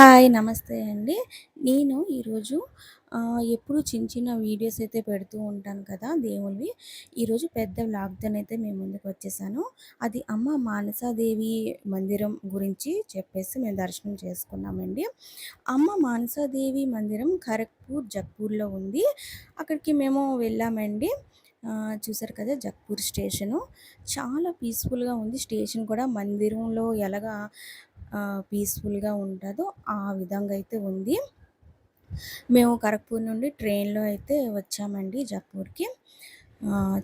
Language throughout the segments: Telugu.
హాయ్. నమస్తే అండి. నేను ఈరోజు ఎప్పుడు చిన్న చిన్న వీడియోస్ అయితే పెడుతూ ఉంటాను కదా దేవుడివి. ఈరోజు పెద్ద వ్లాగ్‌తోనైతే మీ ముందుకొచ్చేసాను. అది అమ్మ మానసాదేవి మందిరం గురించి చెప్పేసి మేము దర్శనం చేసుకున్నామండి. అమ్మ మానసాదేవి మందిరం ఖరగ్‌పూర్, జగ్‌పూర్‌లో ఉంది. అక్కడికి మేము వెళ్ళామండి. చూసారు కదా జగ్‌పూర్ స్టేషను. చాలా పీస్‌ఫుల్‌గా ఉంది స్టేషన్ కూడా. మందిరంలో ఎలాగా పీస్‌ఫుల్‌గా ఉంటదో ఆ విధంగా అయితే ఉంది. మేము ఖరగ్‌పూర్ నుండి ట్రైన్‌లో అయితే వచ్చామండి జగ్‌పూర్‌కి.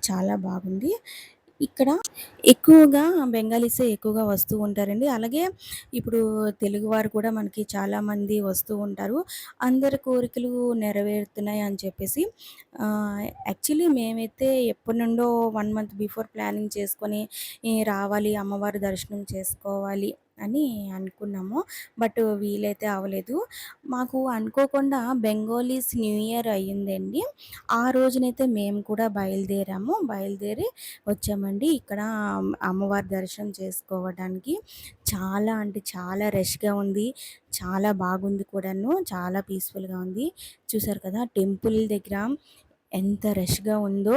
చాలా బాగుంది. ఇక్కడ ఎక్కువగా బెంగాలీసే ఎక్కువగా వస్తూ ఉంటారండి. అలాగే ఇప్పుడు తెలుగువారు కూడా మనకి చాలామంది వస్తూ ఉంటారు. అందరి కోరికలు నెరవేరుతున్నాయి అని చెప్పేసి యాక్చువల్లీ మేమైతే ఎప్పటినుండో 1 మంత్ బిఫోర్ ప్లానింగ్ చేసుకొని రావాలి అమ్మవారి దర్శనం చేసుకోవాలి అని అనుకున్నాము. బట్ వీలైతే అవ్వలేదు. మాకు అనుకోకుండా బెంగాలీస్ న్యూ ఇయర్ అయ్యిందండి. ఆ రోజునైతే మేము కూడా బయలుదేరి వచ్చామండి. ఇక్కడ అమ్మవారి దర్శనం చేసుకోవడానికి చాలా అంటే చాలా రష్‌గా ఉంది. చాలా బాగుంది కూడాను. చాలా పీస్‌ఫుల్‌గా ఉంది. చూసారు కదా! టెంపుల్ దగ్గర ఎంత రష్‌గా ఉందో.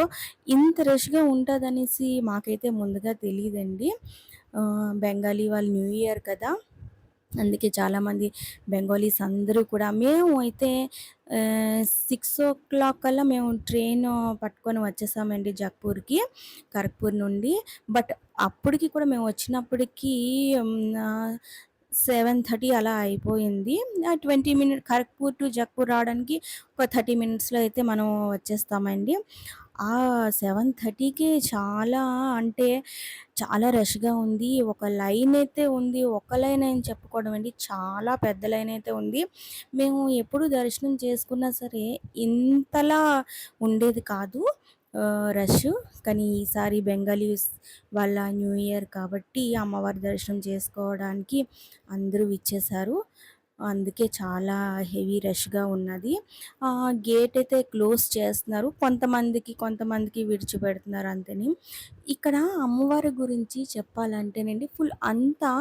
ఇంత రష్‌గా ఉంటదనేసి మాకైతే ముందుగా తెలీదండి. బెంగాలీ వాళ్ళు న్యూ ఇయర్ కదా! అందుకే చాలామంది బెంగాలీస్ అందరూ కూడా మేము అయితే 6:00 కల్లా మేము ట్రైను పట్టుకొని వచ్చేసామండి జగ్‌పూర్‌కి, ఖరగ్‌పూర్ నుండి. బట్ అప్పటికి కూడా మేము వచ్చినప్పటికి ఆహ్, 7:30 అలా అయిపోయింది. 20 ఖరగ్‌పూర్ టు జగ్‌పూర్ రావడానికి ఒక 30 మినిట్స్‌లో అయితే మనం వచ్చేస్తామండి. ఆ 7:30కే చాలా అంటే చాలా రష్‌గా ఉంది. ఒక లైనయితే ఉంది. ఒక లైన్ అని చెప్పుకోవడం అండి. చాలా పెద్ద లైనయితే ఉంది. మేము ఎప్పుడు దర్శనం చేసుకున్నా సరే ఇంతలా ఉండేది కాదు రష్. కానీ ఈసారి బెంగాలీస్ వాళ్ళ న్యూ ఇయర్ కాబట్టి అమ్మవారి దర్శనం చేసుకోవడానికి అందరూ విచ్చేశారు. అందుకే చాలా హెవీ రష్‌గా ఉన్నది. గేట్ అయితే క్లోజ్ చేస్తున్నారు. కొంతమందికి విడిచిపెడుతున్నారు అంతేని. ఇక్కడ అమ్మవారి గురించి చెప్పాలంటేనండి ఫుల్ అంతా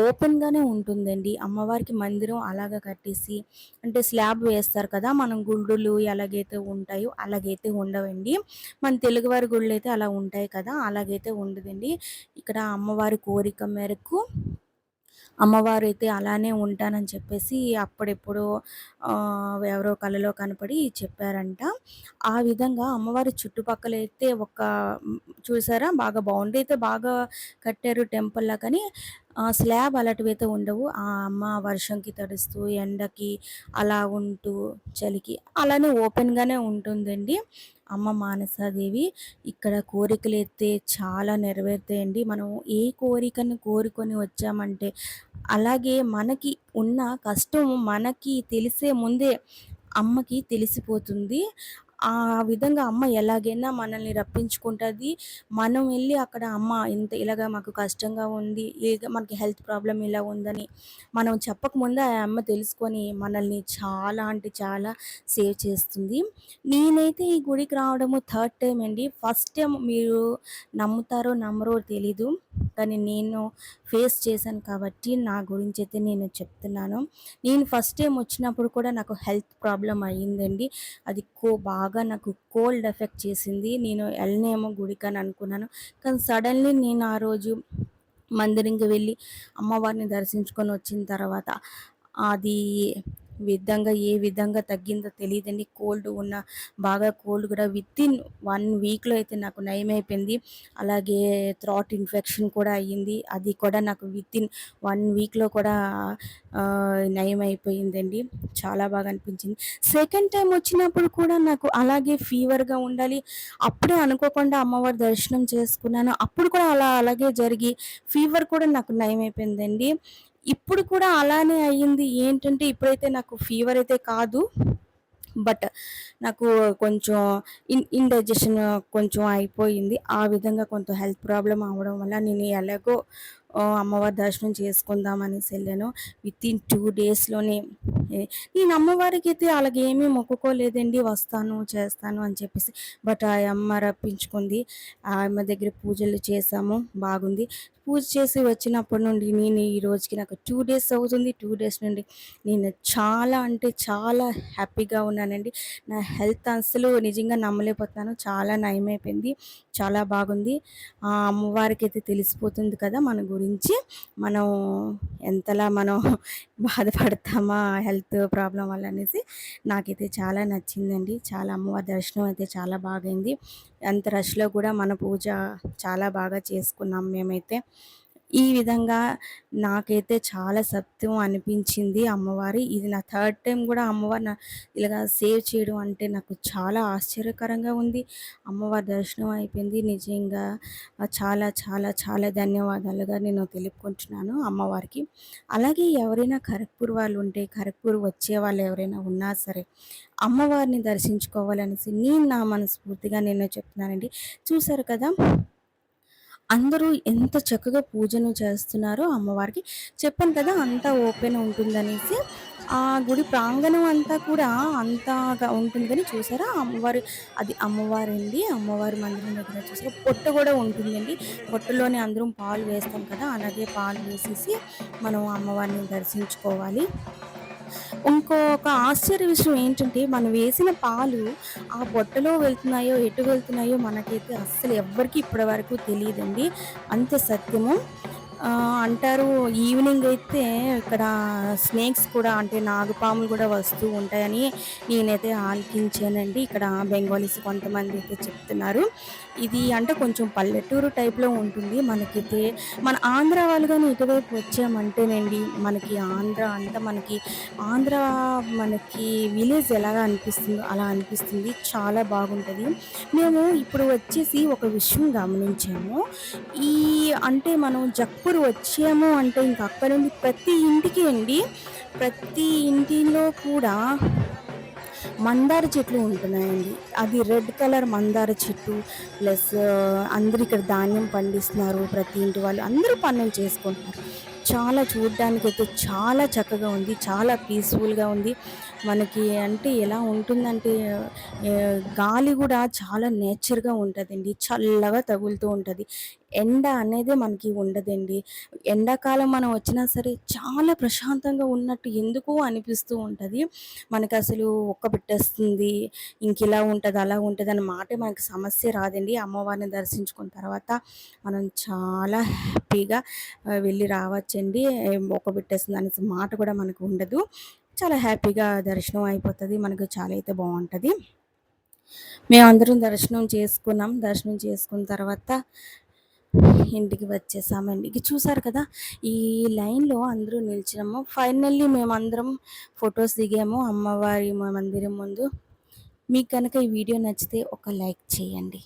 ఓపెన్‌గానే ఉంటుందండి. అమ్మవారికి మందిరం అలాగా కట్టేసి అంటే స్లాబ్ వేస్తారు కదా! మనం గుడులు ఎలాగైతే ఉంటాయో అలాగైతే ఉండవండి. మన తెలుగువారి గుడులైతే అలా ఉంటాయి కదా! అలాగైతే ఉండదండి. ఇక్కడ అమ్మవారి కోరిక మేరకు అమ్మవారైతే అలానే ఉంటానని చెప్పేసి అప్పుడెప్పుడో ఎవరో కలలో కనపడి చెప్పారంట. ఆ విధంగా అమ్మవారి చుట్టుపక్కలైతే చూసారా బాగా బౌండరీ అయితే బాగా కట్టారు టెంపుల్‌లా కానీ స్లాబ్ అలాంటివైతే ఉండవు. ఆ అమ్మ వర్షంకి తడుస్తూ, ఎండకి అలా ఉంటూ, చలికి అలానే ఓపెన్‌గానే ఉంటుందండి. అమ్మ మానసాదేవి. ఇక్కడ కోరికలైతే చాలా నెరవేరుతాయండి. మనం ఏ కోరికను కోరుకొని వచ్చామంటే అలాగే మనకి ఉన్న కష్టం మనకి తెలిసే ముందే అమ్మకి తెలిసిపోతుంది. ఆ విధంగా అమ్మ ఎలాగైనా మనల్ని రప్పించుకుంటది. మనం వెళ్లి అక్కడ అమ్మ ఇలాగ మాకు కష్టంగా ఉంది. మనకి హెల్త్ ప్రాబ్లమ్ ఇలా ఉందని మనం చెప్పకముందే ఆ అమ్మ తెలుసుకొని మనల్ని చాలా అంటే చాలా సేవ్ చేస్తుంది. నేనైతే ఈ గుడికి రావడము థర్డ్ టైమ్ అండి. ఫస్ట్ టైమ్ మీరు నమ్ముతారో నమ్మరో తెలీదు. కానీ నేను ఫేస్ చేశాను కాబట్టి నా గురించైతే నేను చెప్తున్నాను. నేను ఫస్ట్ టైమ్ వచ్చినప్పుడు కూడా నాకు హెల్త్ ప్రాబ్లమ్ అయ్యిందండి. అది బాగా నాకు కోల్డ్ ఎఫెక్ట్ చేసింది. నేను ఎళ్ళనేమో గుడికని అనుకున్నాను. కానీ సడన్‌లీ నేను ఆ రోజు మందిరంకి వెళ్ళి అమ్మవారిని దర్శించుకొని వచ్చిన తర్వాత అది ఏ విధంగా తగ్గిందో తెలీదండి. బాగా కోల్డ్ కూడా వితిన్ 1 వీక్‌లో అయితే నాకు నయమైపోయింది. అలాగే థ్రోట్ ఇన్ఫెక్షన్ కూడా అయ్యింది. అది కూడా నాకు వితిన్ 1 వీక్‌లో కూడా నయమైపోయిందండి. చాలా బాగా అనిపించింది. సెకండ్ టైమ్ వచ్చినప్పుడు కూడా నాకు అలాగే ఫీవర్‌గా ఉండాలి. అప్పుడే అనుకోకుండా అమ్మవారి దర్శనం చేసుకున్నాను. అప్పుడు కూడా అలాగే జరిగి ఫీవర్ కూడా నాకు నయమైపోయిందండి. ఇప్పుడు కూడా అలానే అయ్యింది. ఏంటంటే ఇప్పుడైతే నాకు ఫీవర్ అయితే కాదు. బట్ నాకు కొంచెం ఇండైజెషన్ కొంచెం అయిపోయింది. ఆ విధంగా కొంత హెల్త్ ప్రాబ్లమ్ అవ్వడం వల్ల నేను ఎలాగో అమ్మవారి దర్శనం చేసుకుందాం అనేసి ఎళ్ళాను. వితిన్ 2 డేస్‌లోనే నేను అమ్మవారికైతే అలాగేమీ మొక్కుకోలేదండి. వస్తాను, చేస్తాను అని చెప్పేసి. బట్ ఆ యమ్మ రప్పించుకుంది. ఆ యమ్మ దగ్గర పూజలు చేశాము. బాగుంది. పూజ చేసి వచ్చినప్పటి నుండి నేను ఈ రోజుకి నాకు 2 డేస్ అవుతుంది. 2 డేస్ నుండి నేను చాలా అంటే చాలా హ్యాపీగా ఉన్నానండి. నా హెల్త్ అస్సలు నిజంగా నమ్మలేకపోతున్నాను. చాలా నయమైపోయింది. చాలా బాగుంది. అమ్మవారికైతే తెలిసిపోతుంది కదా మన గురించి. మనం ఎంతలా మనం బాధపడతామా హెల్త్ ప్రాబ్లమ్ వల్ల అనేసి. నాకైతే చాలా నచ్చిందండి. చాలా అమ్మవారి దర్శనం అయితే చాలా బాగయింది. అంత రష్‌లో కూడా మన పూజ చాలా బాగా చేసుకున్నాం మేమైతే. ఈ విధంగా నాకైతే చాలా సత్యం అనిపించింది అమ్మవారి. ఇది నా థర్డ్ టైమ్ గూడా అమ్మవారు ఇలాగా సేవ్ చేయడం అంటే నాకు చాలా ఆశ్చర్యకరంగా ఉంది. అమ్మవారి దర్శనం అయిపోయింది. నిజంగా చాలా చాలా చాలా ధన్యవాదాలుగా నేను తెలుపుకుంటున్నాను అమ్మవారికి. అలాగే ఎవరైనా ఖరగ్‌పూర్ వాళ్ళుంటే, ఖరగ్‌పూర్ వచ్చేవాళ్ళు ఎవరైనా ఉన్నా సరే, అమ్మవారిని దర్శించుకోవాలనేసి నేను నా మనస్ఫూర్తిగా నేను చెప్తున్నానండి. చూసారు కదా! అందరూ ఎంత చక్కగా పూజను చేస్తున్నారో అమ్మవారికి. చెప్పాను కదా! అంతా ఓపెన్ ఉంటుందనేసి. ఆ గుడి ప్రాంగణం అంతా కూడా అంతగా ఉంటుంది గానీ చూసారా అమ్మవారు అది అమ్మవారండి. అమ్మవారి మందిరం దగ్గర చూసారా పొట్టు గూడా ఉంటుందండి. పొట్టులోనే అందరం పాలు వేస్తాం కదా! అలాగే పాలు వేసేసి మనం అమ్మవారిని దర్శించుకోవాలి. ఇంకొక ఆశ్చర్య విషయం ఏంటంటే, మనం వేసిన పాలు ఆ బుట్టలో వెళ్తున్నాయో, ఎటు వెళ్తున్నాయో మనకైతే అస్సలు ఎవ్వరికీ ఇప్పటి వరకు తెలీదండి. అంత సత్యము. అంటారు ఈవినింగ్ అయితే ఇక్కడ స్నేక్స్ కూడా అంటే నాగుపాములు కూడా వస్తూ ఉంటాయని నేనైతే ఆలకించానండి. ఇక్కడ బెంగాలీస్ కొంతమంది అయితే చెప్తున్నారు. ఇది అంటే కొంచెం పల్లెటూరు టైప్‌లో ఉంటుంది. మనకైతే మన ఆంధ్ర వాళ్ళు గాని ఇటువైపు వచ్చామంటేనండి, మనకి ఆంధ్ర అంతా ఆంధ్ర మనకి విలేజ్ ఎలాగా అనిపిస్తుందో అలా అనిపిస్తుంది. చాలా బాగుంటది. మేము ఇప్పుడు వచ్చేసి ఒక విషయం గమనించాము. ఈ అంటే మనం జక్పూర్ వచ్చాము అంటే ఇంక అక్కడి నుండి ప్రతి ఇంటికి అండి, ప్రతి ఇంటిలో కూడా మందార చెట్లు ఉంటున్నాయండి. అది రెడ్ కలర్ మందార చెట్టు ప్లస్ అందరూ ఇక్కడ ధాన్యం పండిస్తున్నారు. ప్రతి ఇంటి వాళ్ళు అందరూ పనులు చేసుకుంటున్నారు. చాలా చూడ్డానికైతే చాలా చక్కగా ఉంది. చాలా పీస్‌ఫుల్‌గా ఉంది. మనకి అంటే ఎలా ఉంటుందంటే గాలి గూడా చాలా నేచర్‌గా ఉంటదండి. చల్లగా తగులుతూ ఉంటది. ఎండ అనేదే మనకి ఉండదండి. ఎండాకాలం మనం వచ్చినా సరే చాలా ప్రశాంతంగా ఉన్నట్టు ఎందుకో అనిపిస్తూ ఉంటది. మనకసలు ఒక్కబెట్టేస్తుంది. ఇంకిలా ఉంటది, అలా ఉంటదని మాటే మనకి సమస్య రాదండి. అమ్మవారిని దర్శించుకున్న తర్వాత మనం చాలా హ్యాపీగా వెళ్ళి రావచ్చండి. ఒక్కబెట్టేస్తుంది అనేసి మాట కూడా మనకు ఉండదు. చాలా హ్యాపీగా దర్శనం అయిపోతది. మనకు చాలా అయితే బావుంటది. మేమందరం దర్శనం చేసుకున్నాం. దర్శనం చేసుకున్న తర్వాత ఇంటికి వచ్చేసామండి. ఇక చూసారు కదా! ఈ లైన్‌లో అందరూ నిల్చున్నాము. ఫైనల్లీ మేమందరం ఫోటోస్ దిగాము అమ్మవారి మందిరం ముందు. మీకు గనక ఈ వీడియో నచ్చితే ఒక లైక్ చేయండి.